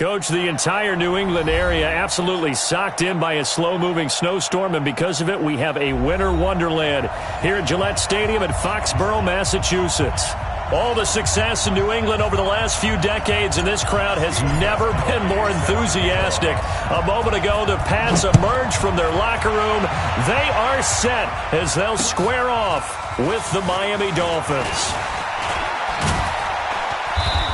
Coach, the entire New England area absolutely socked in by a slow-moving snowstorm, and because of it, we have a winter wonderland here at Gillette Stadium in Foxborough, Massachusetts. All the success in New England over the last few decades, and this crowd has never been more enthusiastic. A moment ago, the Pats emerged from their locker room. They are set as they'll square off with the Miami Dolphins.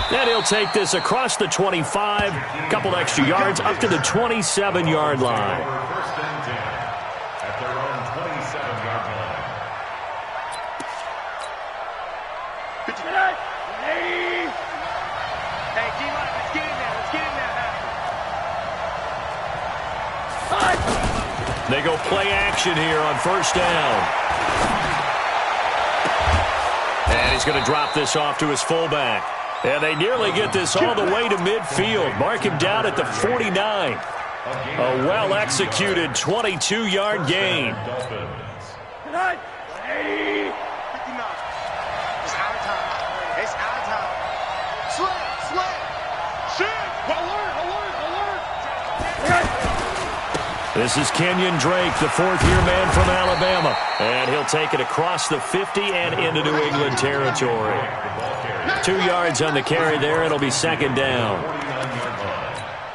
And he'll take this across the 25, a couple extra yards, up to the 27-yard line. First and 10 at their own 27-yard line. 59, 80. Hey, D-line, let's get in there. Let's get in there now. They go play action here on first down. And he's going to drop this off to his fullback. And they nearly get this all the way to midfield. Mark him down at the 49. A well-executed 22-yard gain. 80. 59. It's our time. It's our time. Sweat. Shit. Alert. This is Kenyon Drake, the fourth-year man from Alabama. And he'll take it across the 50 and into New England territory. 2 yards on the carry there. It'll be second down.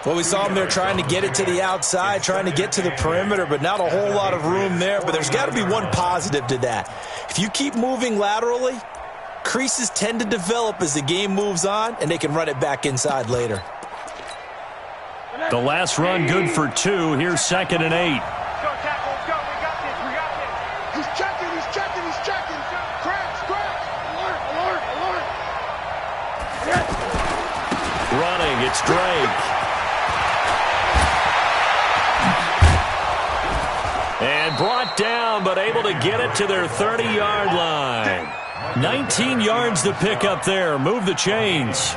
Well, we saw him there trying to get it to the outside, trying to get to the perimeter, but not a whole lot of room there. But there's got to be one positive to that. If you keep moving laterally, creases tend to develop as the game moves on, and they can run it back inside later. The last run good for 2. Here's second and 8. Go, tackle. Go. We got this. He's checking. Cracks. Alert. Running, it's Drake. And brought down, but able to get it to their 30-yard line. 19 yards to pick up there. Move the chains.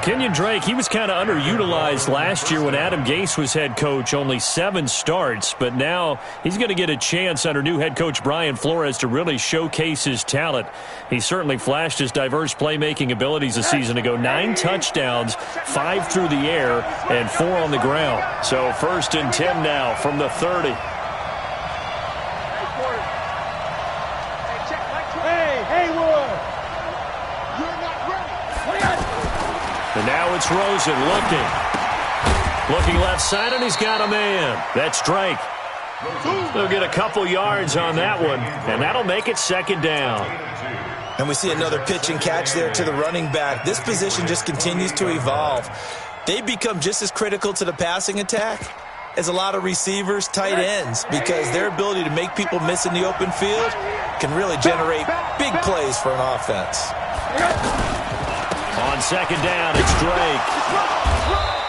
Kenyon Drake, he was kind of underutilized last year when Adam Gase was head coach. Only 7 starts, but now he's going to get a chance under new head coach Brian Flores to really showcase his talent. He certainly flashed his diverse playmaking abilities a season ago. 9 touchdowns, 5 through the air, and 4 on the ground. So first and 10 now from the 30. And now it's Rosen looking left side, and he's got a man. That's Drake. They'll get a couple yards on that one, and that'll make it second down. And we see another pitch and catch there to the running back. This position just continues to evolve. They become just as critical to the passing attack as a lot of receivers, tight ends, because their ability to make people miss in the open field can really generate big plays for an offense. On second down, it's Drake.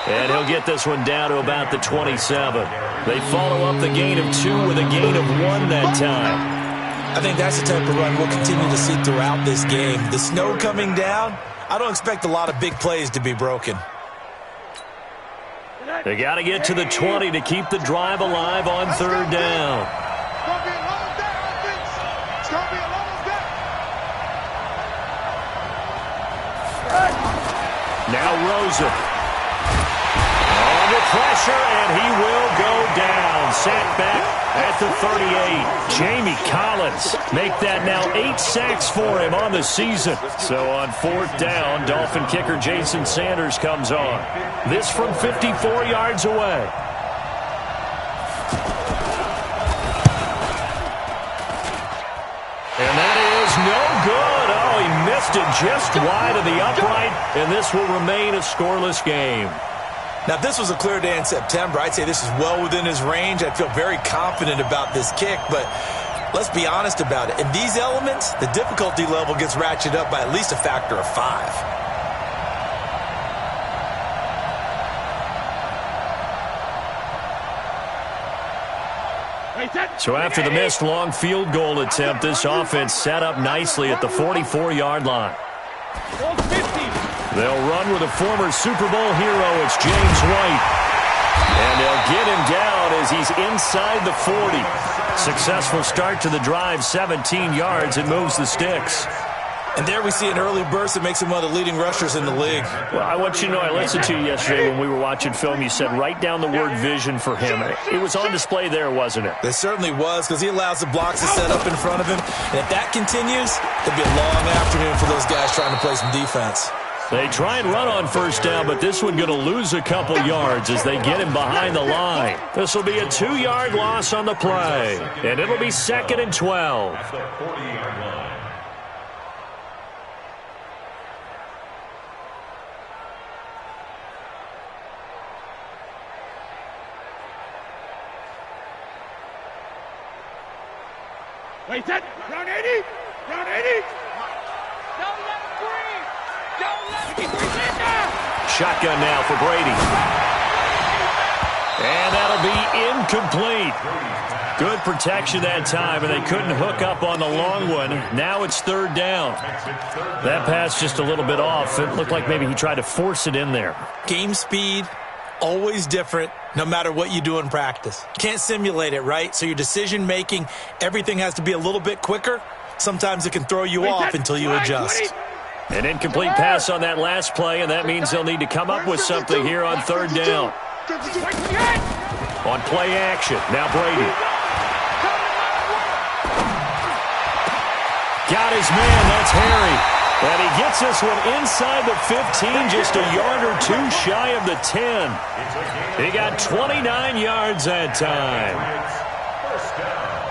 And he'll get this one down to about the 27. They follow up the gain of 2 with a gain of 1 that time. I think that's the type of run we'll continue to see throughout this game. The snow coming down, I don't expect a lot of big plays to be broken. They got to get to the 20 to keep the drive alive on third down. Now Rosen. Under pressure, and he will go down. Sacked back at the 38. Jamie Collins make that now 8 sacks for him on the season. So on fourth down, Dolphin kicker Jason Sanders comes on. This from 54 yards away. And that is no good. Oh, he missed it just wide of the upright, and this will remain a scoreless game. Now, if this was a clear day in September, I'd say this is well within his range. I'd feel very confident about this kick, but let's be honest about it. In these elements, the difficulty level gets ratcheted up by at least a factor of 5. So after the missed long field goal attempt, this offense set up nicely at the 44-yard line. They'll run with a former Super Bowl hero. It's James White. And they'll get him down as he's inside the 40. Successful start to the drive, 17 yards, and moves the sticks. And there we see an early burst that makes him one of the leading rushers in the league. Well, I want you to know, I listened to you yesterday when we were watching film. You said write down the word vision for him. It was on display there, wasn't it? It certainly was, because he allows the blocks to set up in front of him. And if that continues, it'll be a long afternoon for those guys trying to play some defense. They try and run on first down, but this one going to lose a couple yards as they get him behind the line. This will be a 2-yard loss on the play, and it'll be 2nd and 12. At the 40-yard line. Wait, that round 80, round 80. Don't let him breathe. Don't let him breathe in there. Shotgun now for Brady. And that'll be incomplete. Good protection that time, and they couldn't hook up on the long one. Now it's 3rd down. That pass just a little bit off. It looked like maybe he tried to force it in there. Game speed, always different, no matter what you do in practice. Can't simulate it, right? So your decision-making, everything has to be a little bit quicker. Sometimes it can throw you off until you adjust. An incomplete pass on that last play, and that means they'll need to come up with something here on 3rd down. On play action, now Brady. Got his man, that's Harry. And he gets this one inside the 15, just a yard or two shy of the 10. He got 29 yards that time. First down.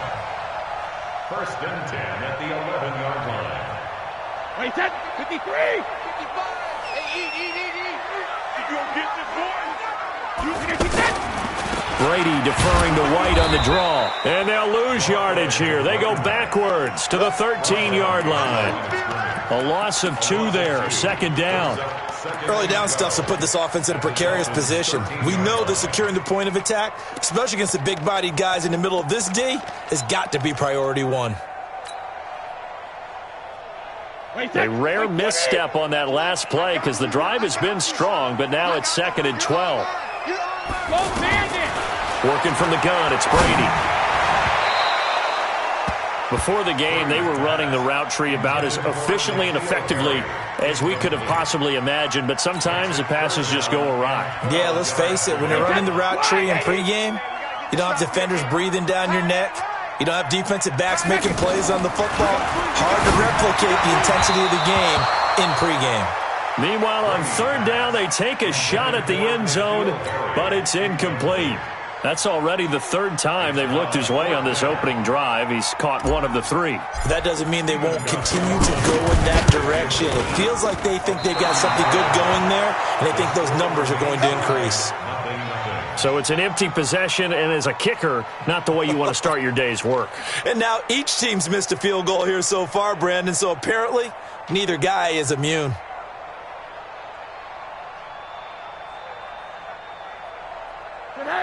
1st and 10 at the 11-yard line. Wait, that 53, 55. Hey, eat. You gonna get this boy? You gonna get that? Brady deferring to White on the draw. And they'll lose yardage here. They go backwards to the 13-yard line. A loss of 2 there, 2nd down. Early down stuff to put this offense in a precarious position. We know that securing the point of attack, especially against the big-bodied guys in the middle of this D, has got to be priority 1. A rare misstep on that last play because the drive has been strong, but now it's 2nd and 12. Working from the gun, it's Brady. Before the game, they were running the route tree about as efficiently and effectively as we could have possibly imagined, but sometimes the passes just go awry. Yeah, let's face it, when you're running the route tree in pregame, you don't have defenders breathing down your neck. You don't have defensive backs making plays on the football. Hard to replicate the intensity of the game in pregame. Meanwhile, on 3rd down, they take a shot at the end zone, but it's incomplete. That's already the 3rd time they've looked his way on this opening drive. He's caught 1 of the 3. That doesn't mean they won't continue to go in that direction. It feels like they think they've got something good going there, and they think those numbers are going to increase. So it's an empty possession, and as a kicker, not the way you want to start your day's work. And now each team's missed a field goal here so far, Brandon, so apparently neither guy is immune.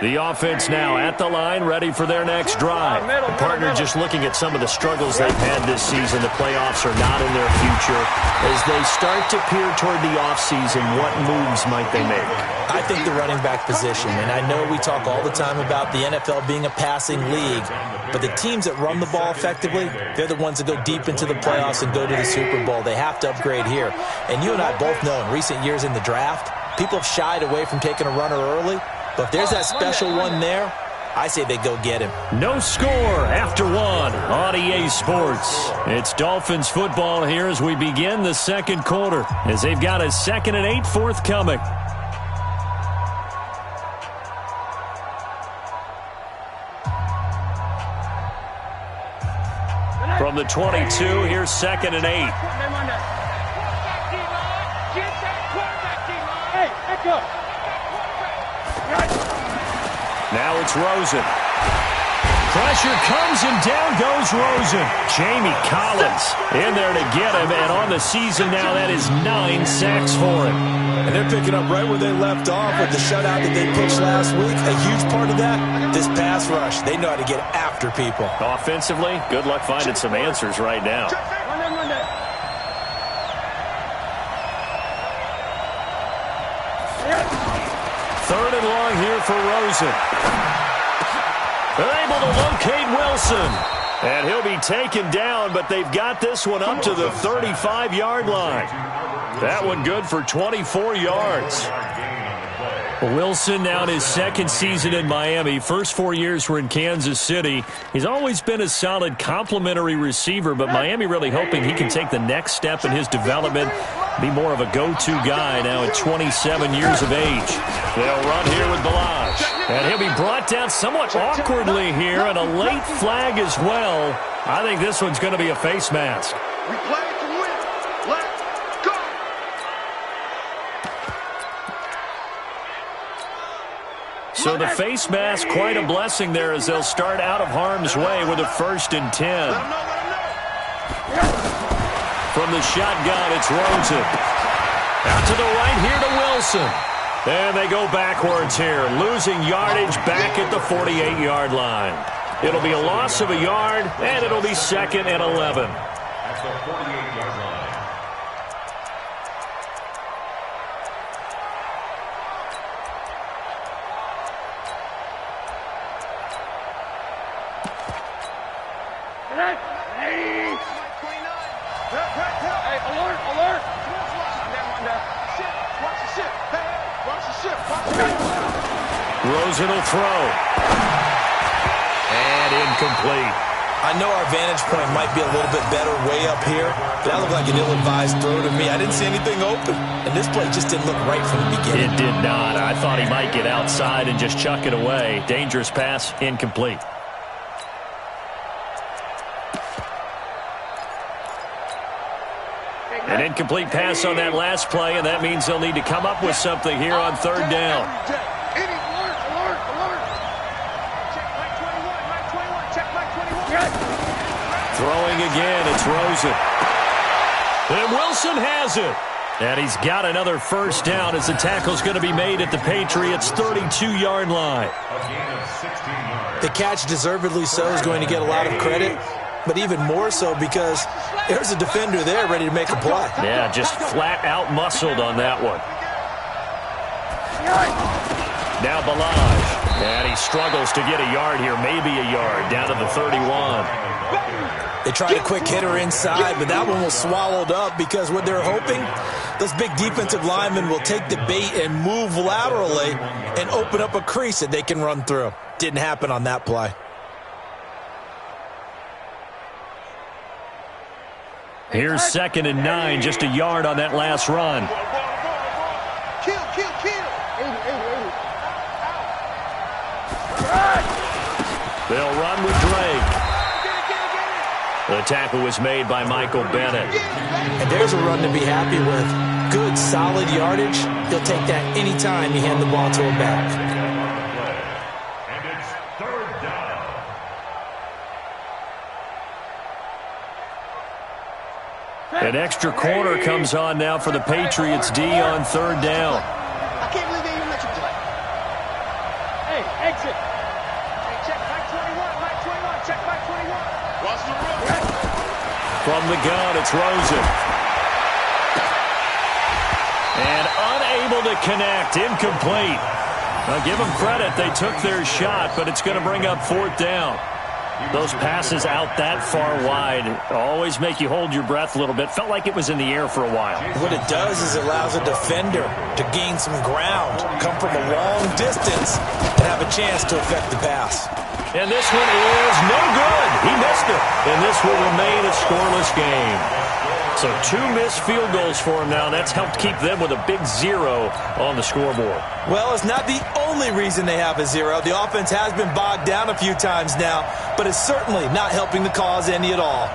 The offense now at the line, ready for their next drive. Partner, just looking at some of the struggles they've had this season, the playoffs are not in their future. As they start to peer toward the offseason, what moves might they make? I think the running back position, and I know we talk all the time about the NFL being a passing league, but the teams that run the ball effectively, they're the ones that go deep into the playoffs and go to the Super Bowl. They have to upgrade here. And you and I both know in recent years in the draft, people have shied away from taking a runner early. But if there's that special one there, I say they go get him. No score after 1 on EA Sports. It's Dolphins football here as we begin the 2nd quarter, as they've got a 2nd and 8 forthcoming. From the 22, here's 2nd and 8. Hey, back up. Now it's Rosen. Pressure comes and down goes Rosen. Jamie Collins in there to get him, and on the season now that is 9 sacks for him. And they're picking up right where they left off with the shutout that they pitched last week. A huge part of that, this pass rush. They know how to get after people. Offensively, good luck finding some answers right now. Third and long here for Rosen. They're able to locate Wilson. And he'll be taken down, but they've got this one up to the 35-yard line. That one good for 24 yards. Wilson now in his second season in Miami. First 4 years were in Kansas City. He's always been a solid complementary receiver, but Miami really hoping he can take the next step in his development, be more of a go-to guy now at 27 years of age. They'll run here with Balaj. And he'll be brought down somewhat awkwardly here, and a late flag as well. I think this one's going to be a face mask. We play to win. Let's go. So the face mask, quite a blessing there as they'll start out of harm's way with a 1st and 10. From the shotgun, it's Rosen. Out to the right here to Wilson. And they go backwards here, losing yardage back at the 48-yard line. It'll be a loss of a yard, and it'll be 2nd and 11. At the 48-yard line. Hey, alert, alert. Watch the ship. Hey, watch the ship. Rosen will throw. And incomplete. I know our vantage point might be a little bit better way up here, but that looked like an ill-advised throw to me. I didn't see anything open, and this play just didn't look right from the beginning. It did not. I thought he might get outside and just chuck it away. Dangerous pass, incomplete. An incomplete pass on that last play, and that means they'll need to come up with something here on 3rd down. Throwing again, it's Rosen. And Wilson has it. And he's got another 1st down as the tackle's going to be made at the Patriots' 32-yard line. A gain of 16 yards. The catch, deservedly so, is going to get a lot of credit, but even more so because there's a defender there ready to make a play. Yeah, just flat out muscled on that one. Now Balaj. And he struggles to get a yard here, maybe a yard, down to the 31. They tried a quick hitter inside, but that one was swallowed up because what they're hoping, those big defensive linemen will take the bait and move laterally and open up a crease that they can run through. Didn't happen on that play. Here's 2nd and 9, just a yard on that last run. Kill. They'll run with Drake. The tackle was made by Michael Bennett. And there's a run to be happy with. Good, solid yardage. He'll take that anytime you hand the ball to him back. And it's 3rd down. An extra corner comes on now for the Patriots D on 3rd down. I can't believe they even let you play. Hey, exit. Hey, check back 21. Check back 21. Watch the run. From the gun, it's Rosen. And unable to connect, incomplete. Now give them credit, they took their shot, but it's going to bring up 4th down. Those passes out that far wide always make you hold your breath a little bit. Felt like it was in the air for a while. What it does is it allows a defender to gain some ground, come from a long distance, and have a chance to affect the pass. And this one is no good. He missed it. And this will remain a scoreless game. So 2 missed field goals for him now. That's helped keep them with a big 0 on the scoreboard. Well, it's not the only reason they have a 0. The offense has been bogged down a few times now, but it's certainly not helping the cause any at all.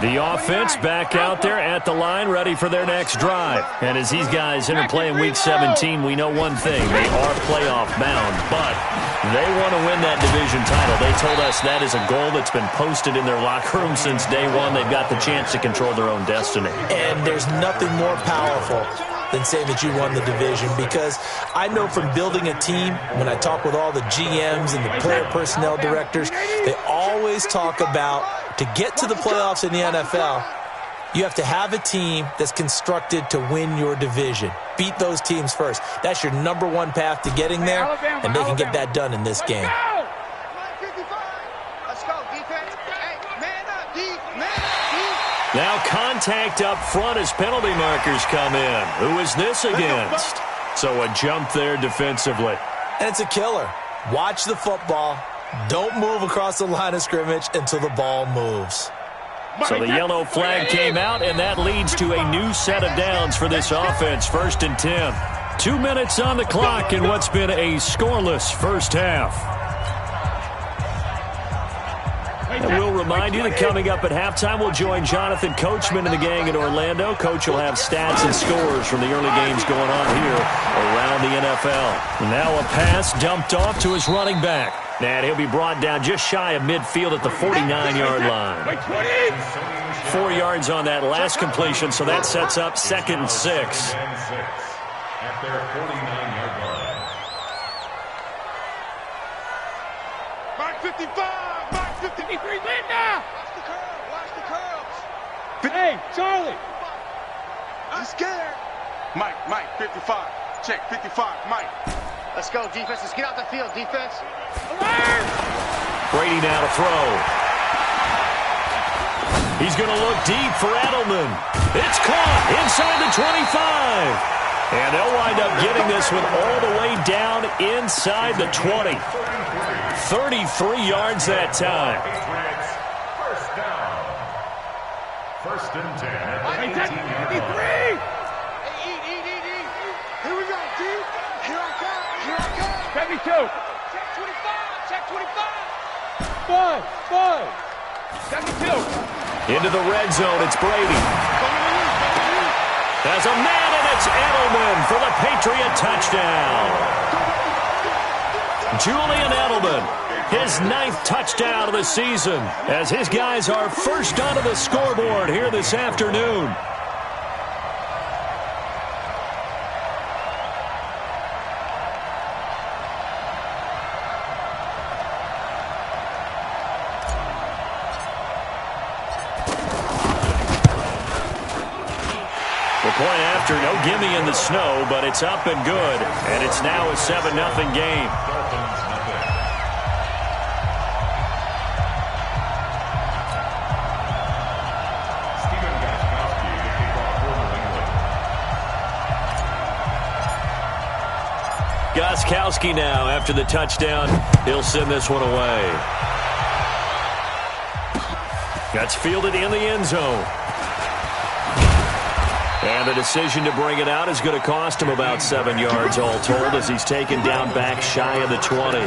The offense back out there at the line, ready for their next drive. And as these guys interplay in Week 17, we know one thing. They are playoff bound, but they want to win that division title. They told us that is a goal that's been posted in their locker room since day one. They've got the chance to control their own destiny. And there's nothing more powerful than saying that you won the division, because I know from building a team, when I talk with all the GMs and the player personnel directors, they always talk about, to get to the playoffs in the NFL, you have to have a team that's constructed to win your division. Beat those teams first. That's your #1 path to getting there, and they can get that done in this game. defense. Hey, man up, D. Man up, D. Now contact up front as penalty markers come in. Who is this against? So a jump there defensively. And it's a killer. Watch the football. Don't move across the line of scrimmage until the ball moves. So the yellow flag came out, and that leads to a new set of downs for this offense. 1st and 10. 2 minutes on the clock in what's been a scoreless first half. And we'll remind you that coming up at halftime, we'll join Jonathan Coachman and the gang in Orlando. Coach will have stats and scores from the early games going on here around the NFL. Now a pass dumped off to his running back. And he'll be brought down just shy of midfield at the 49-yard line. 4 yards on that last completion, so that sets up 2nd and 6. At their 49-yard line. Mark 55. Mark 53. Linda. Watch the curl. Watch the curls. Hey, Charlie. I'm scared. Mike, 55. Check, 55. Mike. Let's go, defense. Let's get out the field, defense. Brady now to throw. He's going to look deep for Edelman. It's caught inside the 25. And they'll wind up getting this one all the way down inside the 20. 33 yards that time. First down. 1st and 10 at the 18-yard line. Eat. Here we go, D. Here I come. 72. Check 25. Check 25. 5. 72. Into the red zone, it's Brady. There's a man, and it's Edelman for the Patriot touchdown. Julian Edelman, his 9th touchdown of the season, as his guys are first onto the scoreboard here this afternoon. Point after, no gimme in the snow, but it's up and good. And it's now a 7-0 game. Gostkowski now after the touchdown. He'll send this one away. That's fielded in the end zone. And the decision to bring it out is going to cost him about 7 yards all told as he's taken down back shy of the 20.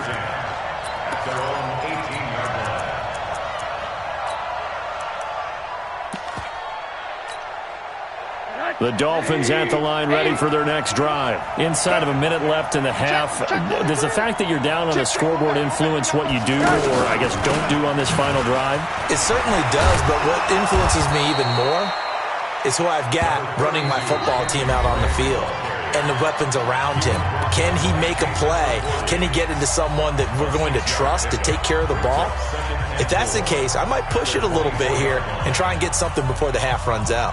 The Dolphins at the line ready for their next drive. Inside of a minute left in the half, does the fact that you're down on the scoreboard influence what you do or, I guess, don't do on this final drive? It certainly does, but what influences me even more is who I've got running my football team out on the field and the weapons around him. Can he make a play? Can he get into someone that we're going to trust to take care of the ball? If that's the case, I might push it a little bit here and try and get something before the half runs out.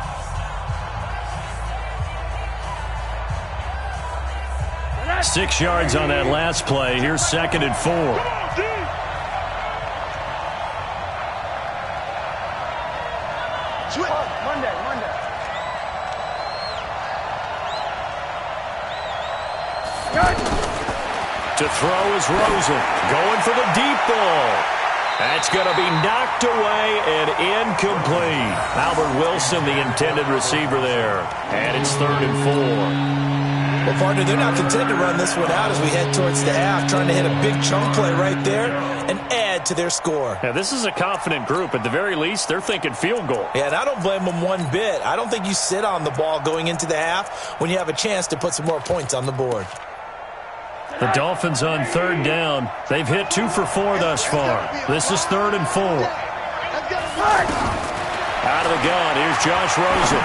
Six yards on that last play. Here's 2nd and 4. Monday. To throw is Rosen. Going for the deep ball. That's going to be knocked away and incomplete. Albert Wilson, the intended receiver there. And it's 3rd and 4. Well, partner, they're not content to run this one out as we head towards the half, trying to hit a big chunk play right there and add to their score. Yeah, this is a confident group. At the very least, they're thinking field goal. Yeah, and I don't blame them one bit. I don't think you sit on the ball going into the half when you have a chance to put some more points on the board. The Dolphins on 3rd down. They've hit 2 for 4 thus far. This is 3rd and 4. Out of the gun, here's Josh Rosen.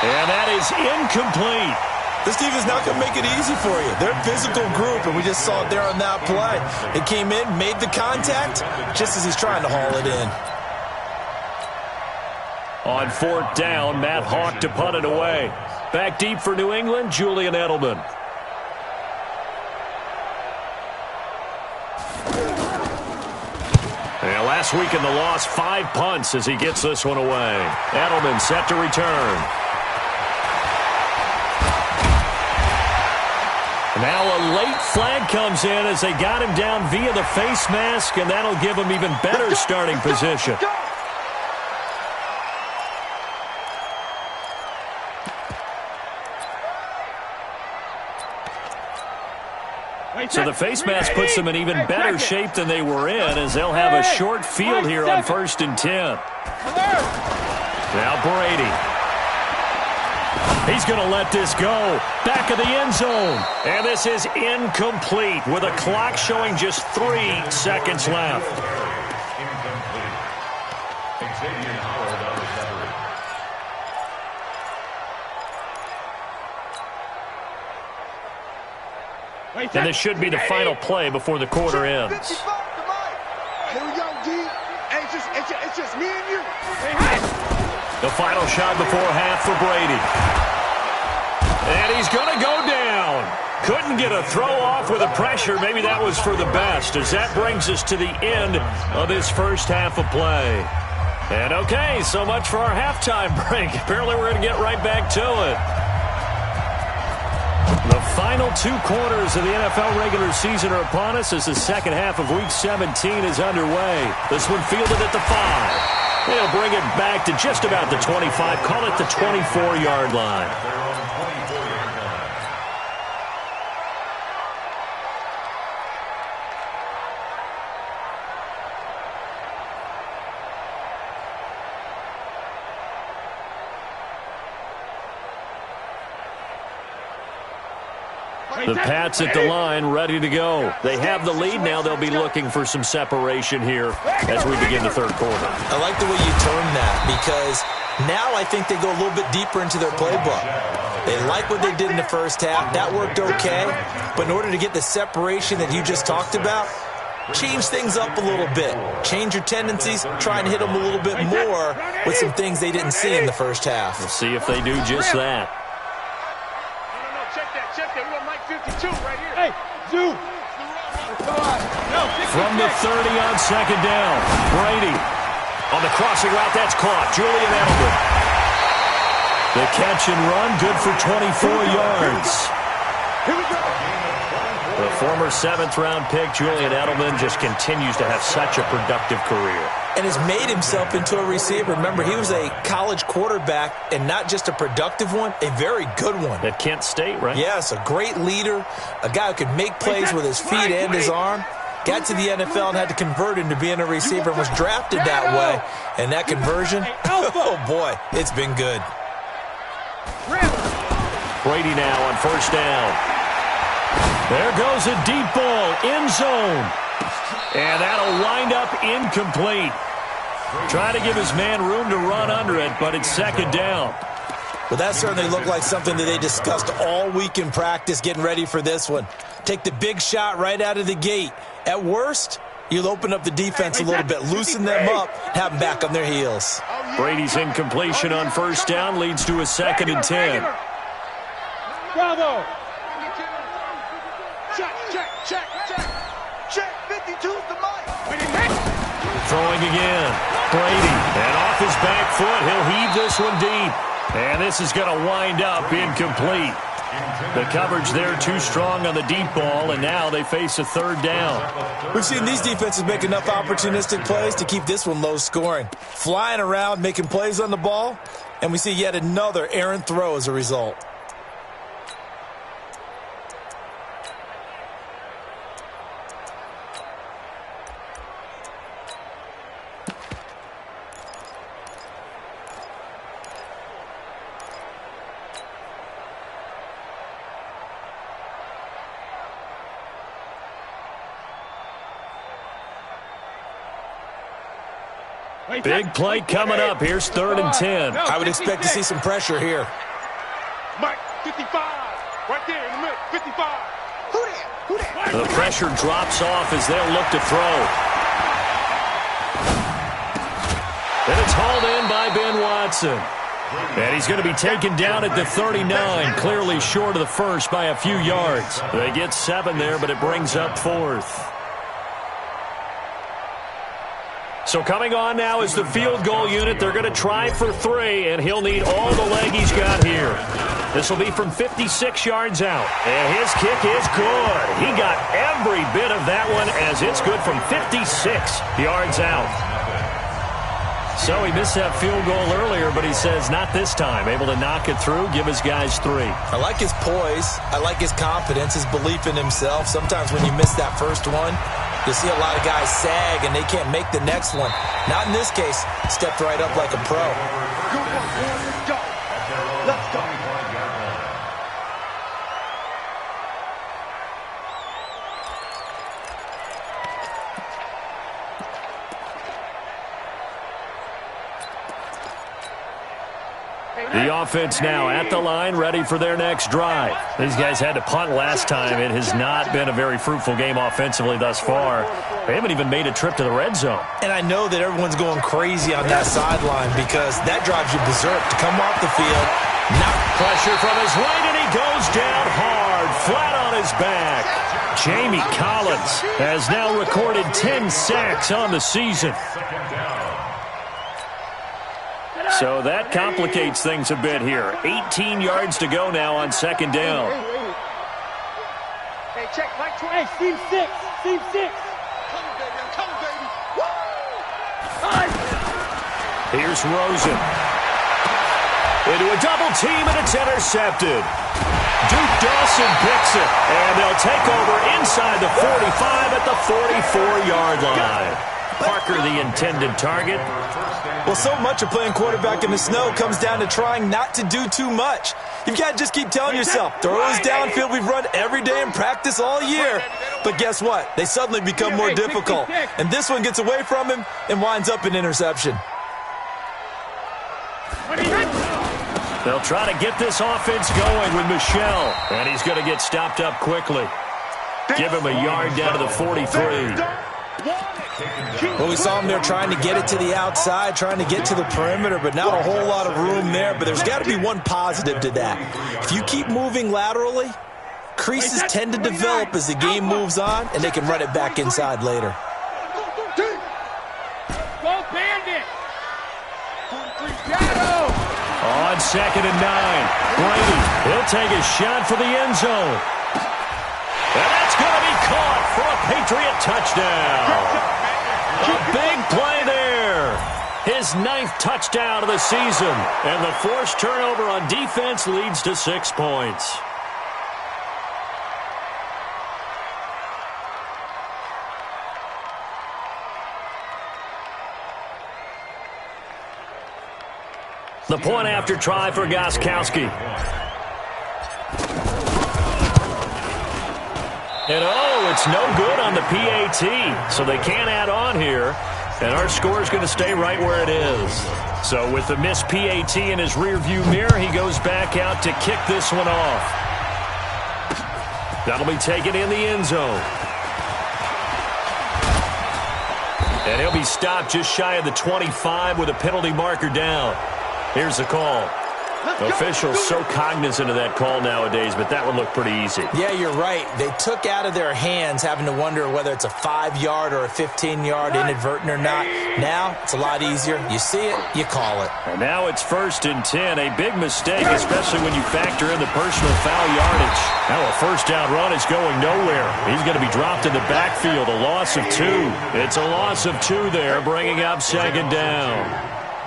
And that is incomplete. This team is not going to make it easy for you. They're a physical group, and we just saw it there on that play. It came in, made the contact, just as he's trying to haul it in. On 4th down, Matt Hawk to punt it away. Back deep for New England, Julian Edelman. Last week in the loss, 5 punts as he gets this one away. Edelman set to return. Now a late flag comes in as they got him down via the face mask, and that'll give him even better starting position. So the face mask puts them in even better shape than they were in, as they'll have a short field here on 1st and 10. Now Brady. He's going to let this go. Back of the end zone. And this is incomplete with a clock showing just 3 seconds left. And this should be the final play before the quarter ends. Here we go, D. It's just me and you. The final shot before half for Brady. And he's going to go down. Couldn't get a throw off with the pressure. Maybe that was for the best, as that brings us to the end of this first half of play. And okay, so much for our halftime break. Apparently we're going to get right back to it. The final 2 quarters of the NFL regular season are upon us as the second half of Week 17 is underway. This one fielded at the 5. They'll bring it back to just about the 25. Call it the 24-yard line. The Pats at the line, ready to go. They have the lead now. They'll be looking for some separation here as we begin the third quarter. I like the way you term that, because now I think they go a little bit deeper into their playbook. They like what they did in the first half. That worked okay. But in order to get the separation that you just talked about, change things up a little bit. Change your tendencies. Try and hit them a little bit more with some things they didn't see in the first half. We'll see if they do just that. Check that. We got Mike 52 right here. Hey, Zoo. From the 30 on second down, Brady on the crossing route. That's caught. Julian Edelman. The catch and run, good for 24 yards. Here we go. The former 7th-round pick, Julian Edelman, just continues to have such a productive career. And has made himself into a receiver. Remember, he was a college quarterback, and not just a productive one, a very good one. At Kent State, right? Yes, a great leader, a guy who could make plays with his feet and his arm. Got to the NFL and had to convert into being a receiver and was drafted that way. And that conversion, oh boy, it's been good. Brady now on first down. There goes a deep ball, end zone. And that'll wind up incomplete. Trying to give his man room to run under it, but it's second down. Well, that certainly looked like something that they discussed all week in practice getting ready for this one. Take the big shot right out of the gate. At worst, you'll open up the defense a little bit, loosen them up, have them back on their heels. Brady's incompletion on first down leads to a 2nd and 10. Bravo. Check. 52's the mic. Throwing again. Brady. And off his back foot, he'll heave this one deep. And this is going to wind up incomplete. The coverage there too strong on the deep ball, and now they face a 3rd down. We've seen these defenses make enough opportunistic plays to keep this one low scoring. Flying around, making plays on the ball, and we see yet another errant throw as a result. Big play coming up. Here's 3rd and 10. I would expect to see some pressure here. Mike, 55. Right there in the middle. 55. Who that? The pressure drops off as they'll look to throw. And it's hauled in by Ben Watson. And he's going to be taken down at the 39, clearly short of the first by a few yards. They get 7 there, but it brings up 4th. So coming on now is the field goal unit. They're going to try for 3, and he'll need all the leg he's got here. This will be from 56 yards out. And his kick is good. He got every bit of that one as it's good from 56 yards out. So he missed that field goal earlier, but he says not this time. Able to knock it through, give his guys 3. I like his poise. I like his confidence, his belief in himself. Sometimes when you miss that first one, you see a lot of guys sag and they can't make the next one. Not in this case. Stepped right up like a pro. Good one, let's go. Let's go. The offense now at the line, ready for their next drive. These guys had to punt last time. It has not been a very fruitful game offensively thus far. They haven't even made a trip to the red zone. And I know that everyone's going crazy on that sideline because that drives you berserk to come off the field. Not pressure from his right, and he goes down hard, flat on his back. Jamie Collins has now recorded 10 sacks on the season. So that complicates things a bit here. 18 yards to go now on second down. Hey, check, Mike 20. Hey, Steve 6. Steve 6. Come on, baby. Here's Rosen. Into a double team, and it's intercepted. Duke Dawson picks it, and they'll take over inside the 45 at the 44-yard line. Parker, the intended target. Well, so much of playing quarterback in the snow comes down to trying not to do too much. You've got to just keep telling yourself, throw those downfield we've run every day in practice all year. But guess what? They suddenly become more difficult. And this one gets away from him and winds up an interception. They'll try to get this offense going with Michelle. And he's going to get stopped up quickly. Give him a yard down to the 43. Well, we saw him there trying to get it to the outside, trying to get to the perimeter, but not a whole lot of room there. But there's got to be one positive to that. If you keep moving laterally, creases tend to develop as the game moves on, and they can run it back inside later. Go Bandit. On 2nd and 9, Brady, he'll take a shot for the end zone. And that's going to be caught for a Patriot touchdown. A big play there. His 9th touchdown of the season. And the forced turnover on defense leads to 6 points. The point after try for Gostkowski. And oh, it's no good on the PAT, so they can't add on here. And our score is going to stay right where it is. So with the missed PAT in his rearview mirror, he goes back out to kick this one off. That'll be taken in the end zone. And he'll be stopped just shy of the 25 with a penalty marker down. Here's the call. Officials so cognizant of that call nowadays, but that one looked pretty easy. Yeah, you're right. They took out of their hands having to wonder whether it's a 5-yard or a 15-yard inadvertent or not. Now, it's a lot easier. You see it, you call it. And now it's 1st and 10. A big mistake, especially when you factor in the personal foul yardage. Now a first down run is going nowhere. He's going to be dropped in the backfield. A loss of 2. It's a loss of 2 there, bringing up 2nd down.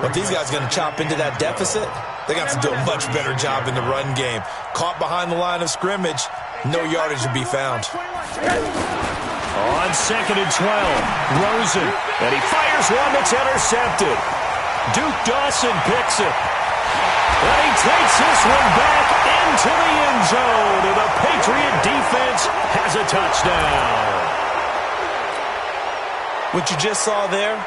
But these guys are going to chop into that deficit. They got to do a much better job in the run game. Caught behind the line of scrimmage, no yardage to be found. On 2nd and 12, Rosen, and he fires one that's intercepted. Duke Dawson picks it. And he takes this one back into the end zone, and the Patriot defense has a touchdown. What you just saw there,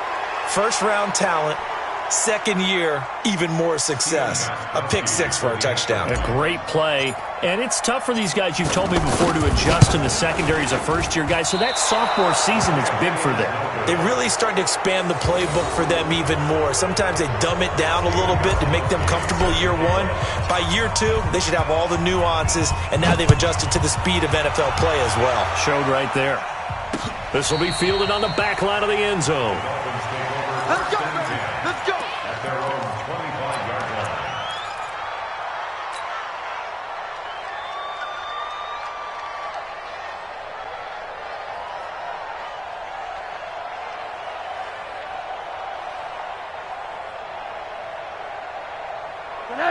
first-round talent. Second year, even more success. A pick 6 for a touchdown. A great play. And it's tough for these guys, you've told me before, to adjust in the secondary as a first-year guy. So that sophomore season is big for them. They really start to expand the playbook for them even more. Sometimes they dumb it down a little bit to make them comfortable year 1. By year 2, they should have all the nuances, and now they've adjusted to the speed of NFL play as well. Showed right there. This will be fielded on the back line of the end zone. Let's go, baby. Let's go. At their own 25-yard line.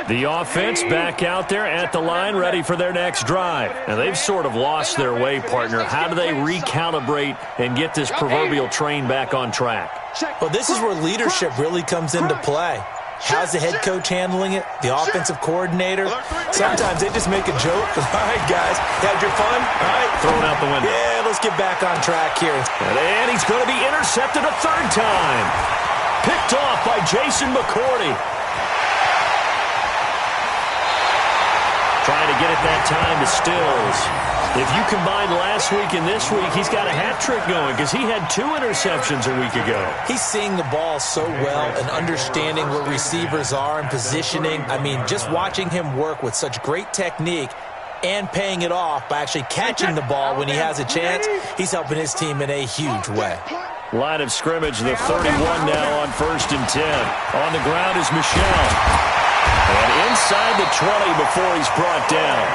The offense back out there at the line, ready for their next drive. And they've sort of lost their way, partner. How do they recalibrate and get this proverbial train back on track? Well, this is where leadership really comes into play. How's the head coach handling it? The offensive coordinator? Sometimes they just make a joke. All right, guys, had your fun? All right. Throwing out the window. Yeah, let's get back on track here. And he's going to be intercepted a third time. Picked off by Jason McCourty. Trying to get it that time to Stills. If you combine last week and this week, he's got a hat trick going because he had 2 interceptions a week ago. He's seeing the ball so well and understanding where receivers are and positioning. I mean, just watching him work with such great technique and paying it off by actually catching the ball when he has a chance, he's helping his team in a huge way. Line of scrimmage, the 31 now on 1st and 10. On the ground is Michel. And inside the 20 before he's brought down.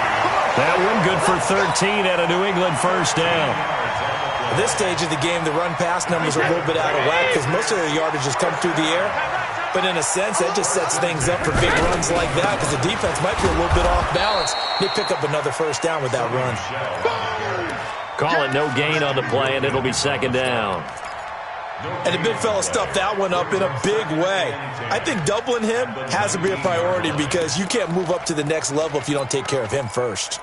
That one good for 13 at a New England first down. At this stage of the game, the run-pass numbers are a little bit out of whack because most of their yardage has come through the air. But in a sense, that just sets things up for big runs like that because the defense might be a little bit off balance. They pick up another first down with that run. Call it no gain on the play, and it'll be second down. And the big fella stuffed that one up in a big way. I think doubling him has to be a priority because you can't move up to the next level if you don't take care of him first.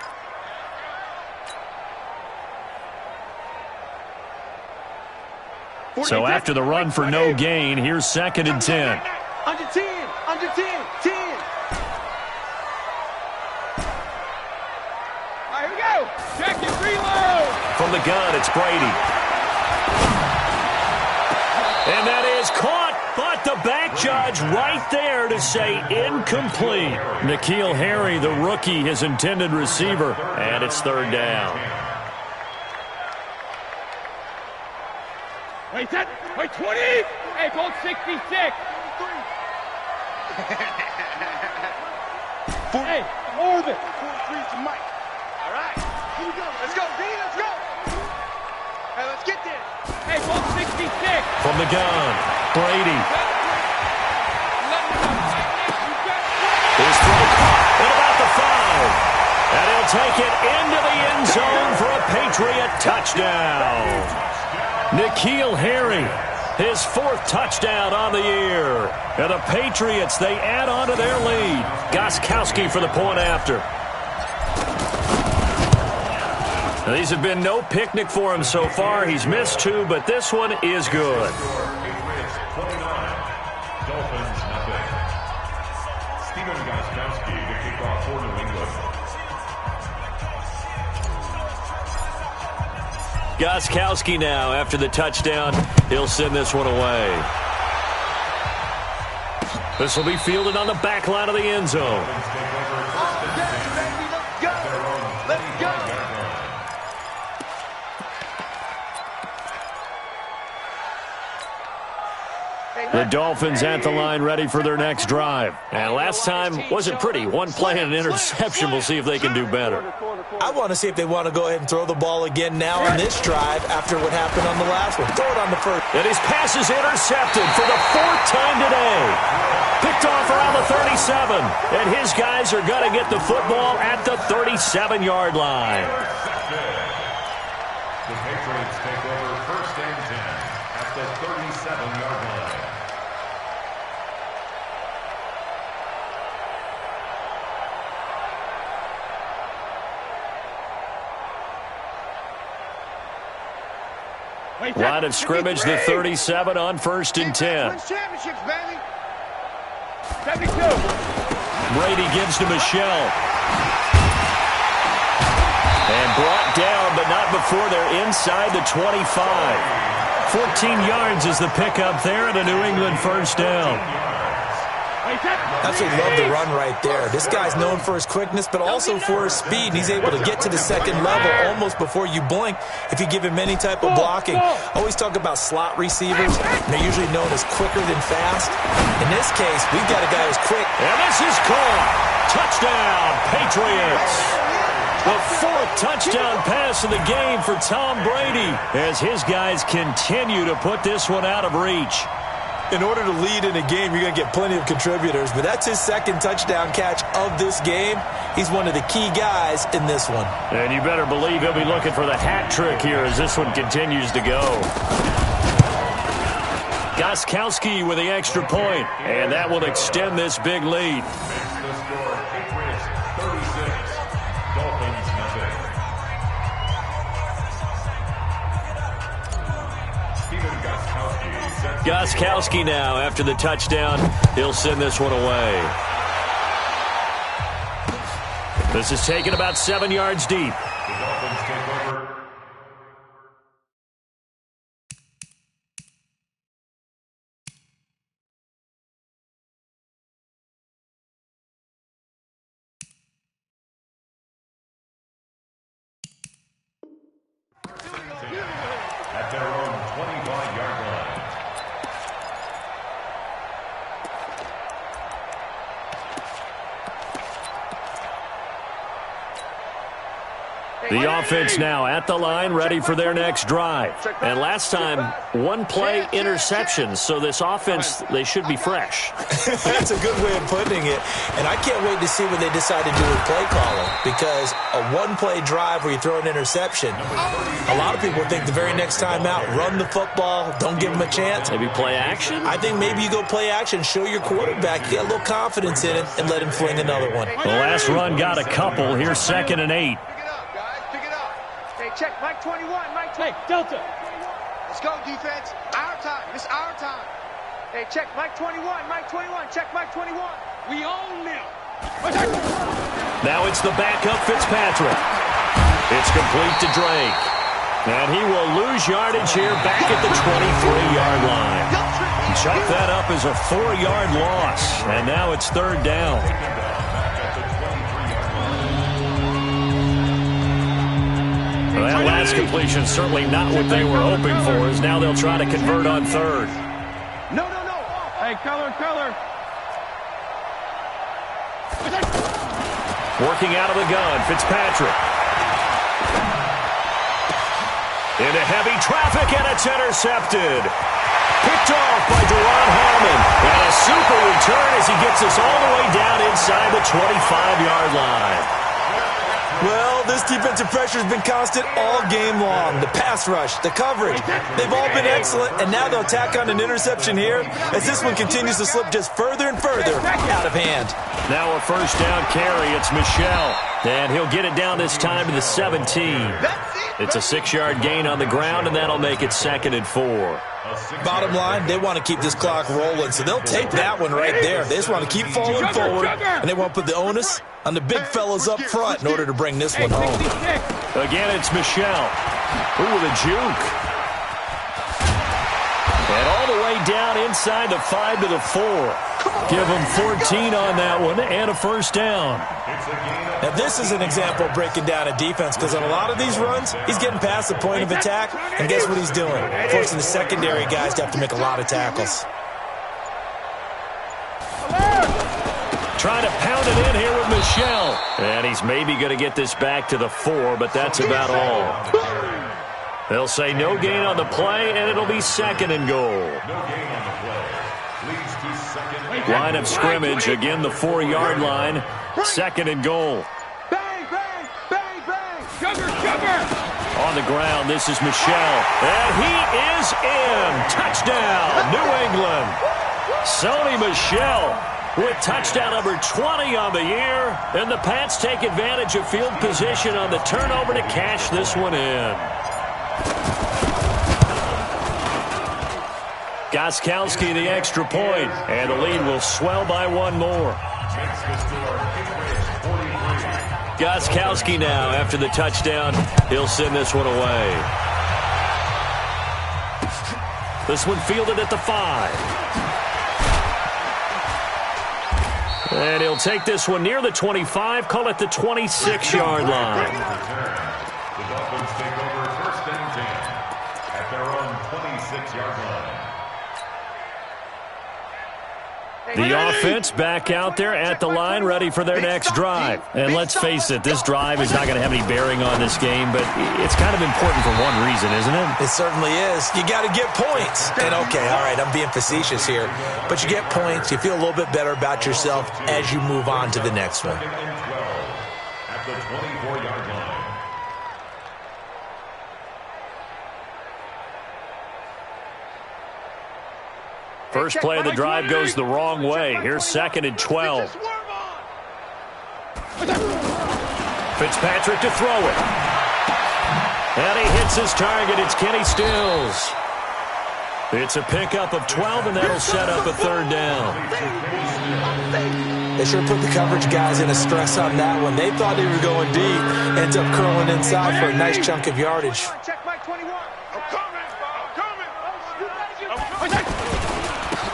So after the run for no gain, here's 2nd and 10. Under 10, under 10, 10. All right, here we go. Check it, reload. From the gun, it's Brady. And that is caught, but the back judge right there to say incomplete. N'Keal Harry, the rookie, his intended receiver, and it's 3rd down. Wait, 20. Hey, ball 66. Hey, orbit. 43 to Mike. All right, here we go. Let's go, B, let's go. Hey, let's get this. Hey, ball 66. From the gun, Brady. His throw caught at about the 5. And he'll take it into the end zone for a Patriot touchdown. N'Keal Harry, his 4th touchdown on the year. And the Patriots, they add on to their lead. Gostkowski for the point after. Now, these have been no picnic for him so far. He's missed 2, but this one is good. Patriots 29, Dolphins nothing. Stephen Gostkowski to kick off for New England. Gostkowski now, after the touchdown, he'll send this one away. This will be fielded on the back line of the end zone. Let's go. The Dolphins at the line ready for their next drive. And last time wasn't pretty. One play and an interception. We'll see if they can do better. I want to see if they want to go ahead and throw the ball again now on this drive after what happened on the last one. Throw it on the first. And his pass is intercepted for the 4th time today. Picked off around the 37. And his guys are going to get the football at the 37-yard line. The Patriots take over 1st and 10 at the 37-yard line. Line of scrimmage, the 37 on 1st and 10. Championships, baby. 72. Brady gives to Michel. And brought down, but not before they're inside the 25. 14 yards is the pickup there at a New England first down. Absolutely love the run right there. This guy's known for his quickness, but also for his speed. He's able to get to the second level almost before you blink if you give him any type of blocking. I always talk about slot receivers, and they're usually known as quicker than fast. In this case, we've got a guy who's quick. And this is caught. Touchdown, Patriots. The fourth touchdown pass of the game for Tom Brady as his guys continue to put this one out of reach. In order to lead in a game, you're going to get plenty of contributors, but that's his second touchdown catch of this game. He's one of the key guys in this one. And you better believe he'll be looking for the hat trick here as this one continues to go. Gostkowski with the extra point, and that will extend this big lead. The score, Patriots 36, Dolphins nothing. Steven Gostkowski now after the touchdown. He'll send this one away. This is taken about 7 yards deep. The Dolphins take over. At their own 25-yard line. The offense now at the line, ready for their next drive. And last time, one play interception, so this offense, they should be fresh. That's a good way of putting it. And I can't wait to see what they decide to do with play calling, because a one-play drive where you throw an interception, a lot of people think the very next time out, run the football, don't give them a chance. Maybe play action? I think maybe you go play action, show your quarterback, you get a little confidence in it, and let him fling another one. The last run got a couple. Here's 2nd and 8. Check, Mike 21, Mike 20. Hey, Delta. Let's go, defense. Our time. It's our time. Hey, check, Mike 21, Mike 21. Check, Mike 21. We own them. Now it's the backup Fitzpatrick. It's complete to Drake. And he will lose yardage here back at the 23-yard line. Chuck that up as a 4-yard loss. And now it's 3rd down. That last completion certainly not what they were hoping for, as now they'll try to convert on 3rd. No. Hey, color. Working out of the gun, Fitzpatrick. Into heavy traffic, and it's intercepted. Picked off by Deron Harmon. And a super return as he gets us all the way down inside the 25-yard line. Well, this defensive pressure has been constant all game long. The pass rush, the coverage, they've all been excellent, and now they'll tack on an interception here as this one continues to slip just further and further out of hand. Now a 1st down carry. It's Michel, and he'll get it down this time to the 17. It's a 6-yard gain on the ground, and that'll make it 2nd and 4. Bottom line, they want to keep this clock rolling, so they'll take that one right there. They just want to keep falling forward, and they want to put the onus on the big fellas up front in order to bring this one home. Again, it's Michel. Ooh, with a juke. And all the way down inside the 5 to the 4. Give them 14 on that one and a 1st down. Now, this is an example of breaking down a defense, because on a lot of these runs, he's getting past the point of attack, and guess what he's doing? Forcing the secondary guys to have to make a lot of tackles. Trying to pound it in here with Michel. And he's maybe going to get this back to the 4, but that's about all. They'll say no gain on the play, and it'll be 2nd and goal. Line of scrimmage, again the 4-yard line. 2nd and goal. Bang. Sugar. On the ground, this is Michel. And he is in. Touchdown, New England. Sony Michel with touchdown number 20 on the year. And the Pats take advantage of field position on the turnover to cash this one in. Gostkowski the extra point, and the lead will swell by 1 more. Gostkowski now after the touchdown. He'll send this one away. This one fielded at the 5. And he'll take this one near the 25, call it the 26-yard line. The Dolphins take over 1st and 10 at their own 26-yard line. The offense back out there at the line, ready for their next drive. And let's face it, this drive is not going to have any bearing on this game, but it's kind of important for one reason, isn't it? It certainly is. You got to get points. And okay, all right, I'm being facetious here, but you get points, you feel a little bit better about yourself as you move on to the next one. At the 24-yard line. First play of the drive goes the wrong way. Here's 2nd and 12. Fitzpatrick to throw it. And he hits his target. It's Kenny Stills. It's a pickup of 12, and that'll set up a 3rd down. They sure put the coverage guys in a stress on that one. They thought they were going deep. Ends up curling inside for a nice chunk of yardage. Check Mike 21. I'm coming.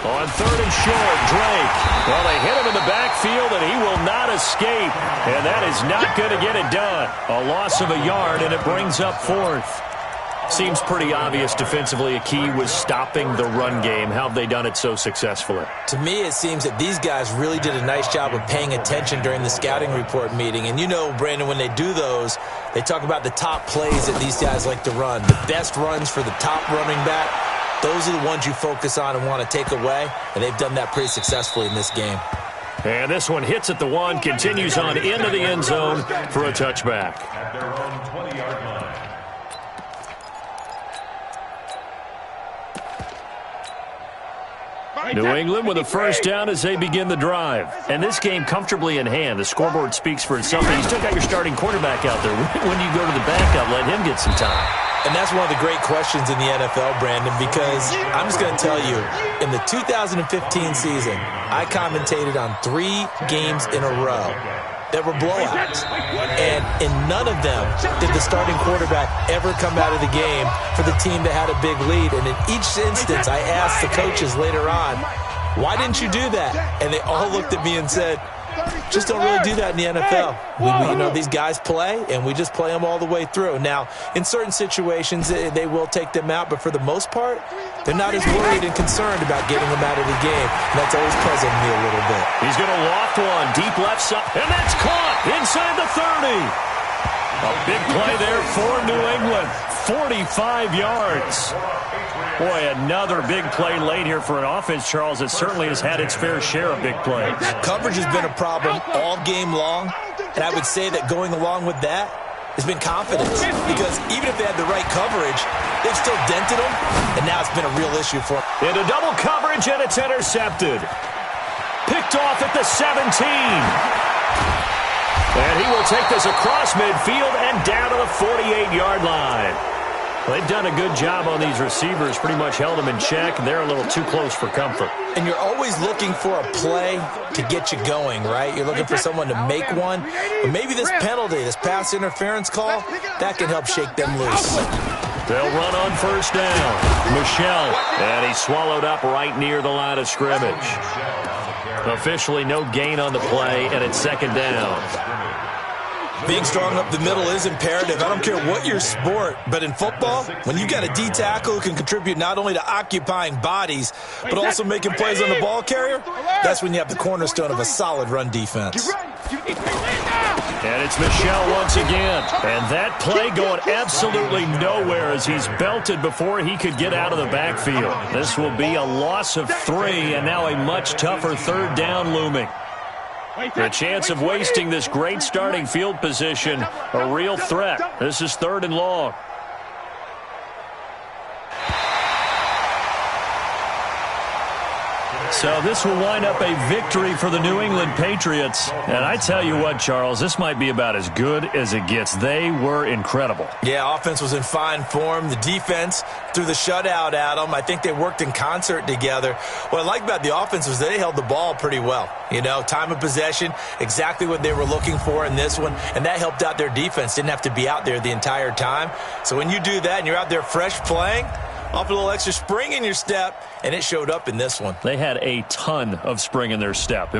On 3rd and short, Drake. Well, they hit him in the backfield, and he will not escape. And that is not going to get it done. A loss of a yard, and it brings up 4th. Seems pretty obvious defensively a key was stopping the run game. How have they done it so successfully? To me, it seems that these guys really did a nice job of paying attention during the scouting report meeting. And you know, Brandon, when they do those, they talk about the top plays that these guys like to run. The best runs for the top running back. Those are the ones you focus on and want to take away, and they've done that pretty successfully in this game. And this one hits at the 1, continues on into the end zone for a touchback. At their own 20-yard line. New England with a 1st down as they begin the drive. And this game comfortably in hand. The scoreboard speaks for itself. You still got your starting quarterback out there. When you go to the backup, let him get some time. And that's one of the great questions in the NFL, Brandon, because I'm just going to tell you, in the 2015 season, I commentated on 3 games in a row that were blowouts. And in none of them did the starting quarterback ever come out of the game for the team that had a big lead. And in each instance, I asked the coaches later on, why didn't you do that? And they all looked at me and said, just don't really do that in the NFL. You know, these guys play, and we just play them all the way through. Now, in certain situations, they will take them out, but for the most part, they're not as worried and concerned about getting them out of the game. And that's always puzzled me a little bit. He's going to loft one deep left side, and that's caught inside the 30. A big play there for New England, 45 yards. Boy, another big play late here for an offense, Charles, that certainly has had its fair share of big plays. Coverage has been a problem all game long, and I would say that going along with that has been confidence, because even if they had the right coverage, they've still dented them, and now it's been a real issue for them. Into double coverage, and it's intercepted. Picked off at the 17. And he will take this across midfield and down to the 48-yard line. They've done a good job on these receivers, pretty much held them in check, and they're a little too close for comfort. And you're always looking for a play to get you going, right? You're looking for someone to make one. But maybe this penalty, this pass interference call, that can help shake them loose. They'll run on 1st down. Michelle, and he's swallowed up right near the line of scrimmage. Officially no gain on the play, and it's 2nd down. Being strong up the middle is imperative. I don't care what your sport, but in football, when you got a D tackle who can contribute not only to occupying bodies, but also making plays on the ball carrier, that's when you have the cornerstone of a solid run defense. And it's Michelle once again. And that play going absolutely nowhere as he's belted before he could get out of the backfield. This will be a loss of 3, and now a much tougher 3rd down looming. The chance of wasting this great starting field position, a real threat. This is 3rd and long. So this will wind up a victory for the New England Patriots. And I tell you what, Charles, this might be about as good as it gets. They were incredible. Yeah, offense was in fine form. The defense threw the shutout at them. I think they worked in concert together. What I like about the offense was they held the ball pretty well. You know, time of possession, exactly what they were looking for in this one. And that helped out their defense. Didn't have to be out there the entire time. So when you do that and you're out there fresh playing, off a little extra spring in your step, and it showed up in this one. They had a ton of spring in their step.